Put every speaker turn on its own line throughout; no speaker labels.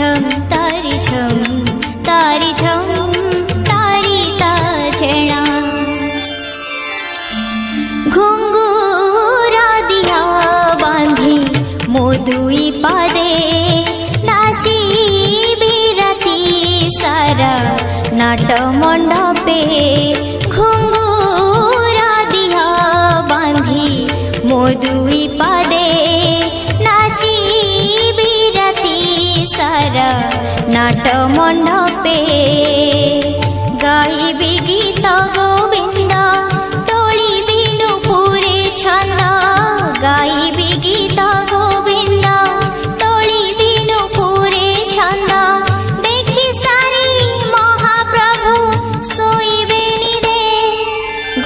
झम तारी झम तारी ताजेणा घुंगुरा दिया बांधी मोदुई पादे नाची बिराती सारा नाट मंडपे घुंगुरा दिया बांधी मोदुई पादे नाची बिराती सारा नाट मंडपे गाइबी गीत गोविंद तोली बिनु पूरे छंद गाइबी गीत गोविंद तोली बिनु पूरे छंद देखी सारी महाप्रभु सोईबेनी रे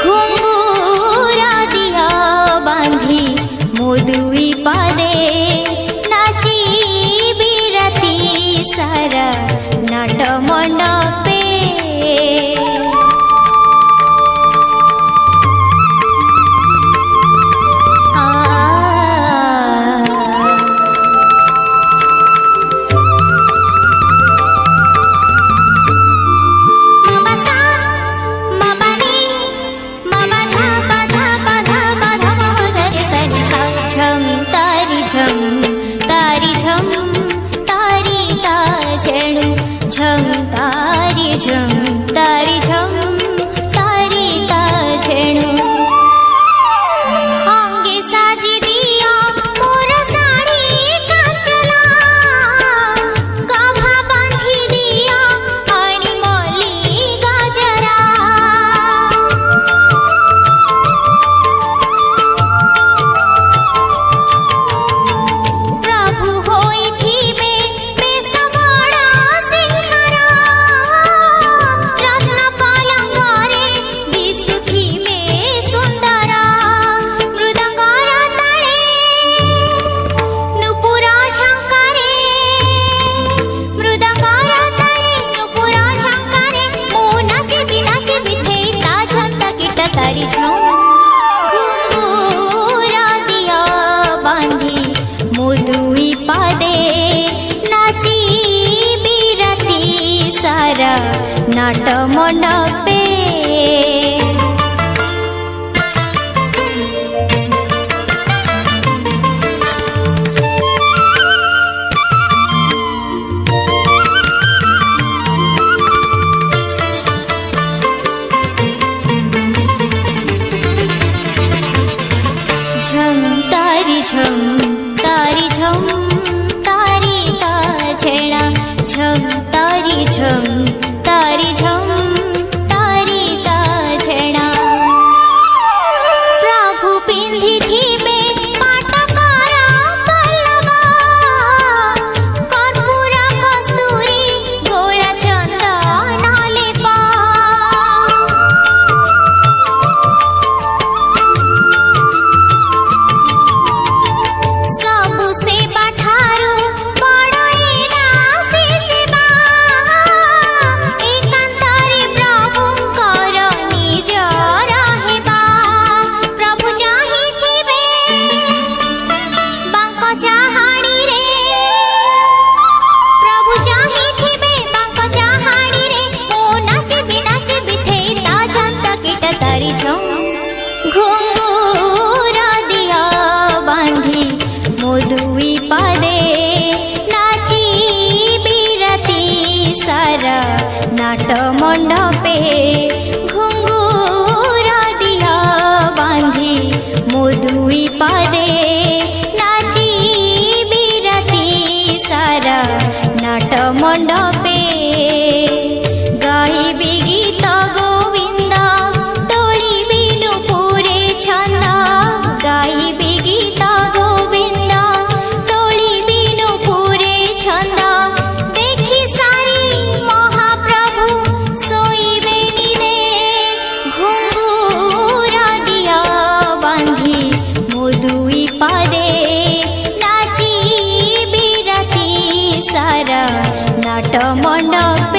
घुंगुरा दिया बांधी मोदुई पादे नाची बिराती सारा नाट मंडपे झम तारी झम तारी ताजेणु अंगे साजी दिया मोर साड़ी कांचला गाभा बांधी दिया आणी मली गाजरा प्रभु होई थीबे बेस बड़ा सिंहारा रत्न पालंगारे दिसुथिबे सुंदरा मृदंगार तळे नुपुरा झंकारे मृदंगार तळे नुपुरा झंकारे मो नाचे बिथे ता झंता कीट तारी झम घुंगुरा दिया बांधी मोदुई पादे नाची बिराती सारा नाट मंडपे झम तारी झम तारी झम तारी ताजेणा झम तारी झम तारी झम तारी ताजेणा प्रभु पिंधी थीबे पाटकारा पल्लवा कर्पूरा कस्तूरी गोला चंदन लेपा सबु सेवा ठारू बड़ एरासी सेवा एकांतरे प्रभुंकर निजर हेबा प्रभु चाहिथिबे बांक चाहाणी रे प्रभु चाहिथिबे बांक चाहाणी रे ओ नाचे बिथे ता झंता कीट तारी झम घुंगुरा दिया बांधी मोदुई पादे नाची बिराती सारा नाट मंडपे घुंगुरा दिया बांधी मोदुई पादे नाची बिराती सारा नाट मंडपे गाइबी गीत गोविंद तोली बिनु पूरे छंद गाइबी गीत गोविंद तोली बिनु पूरे छंद देखी सारी महाप्रभु सोईबेनी रे घुंगुरा दिया बांधी मोदुई पादे नाची बिराती सारा नाट मंडपे।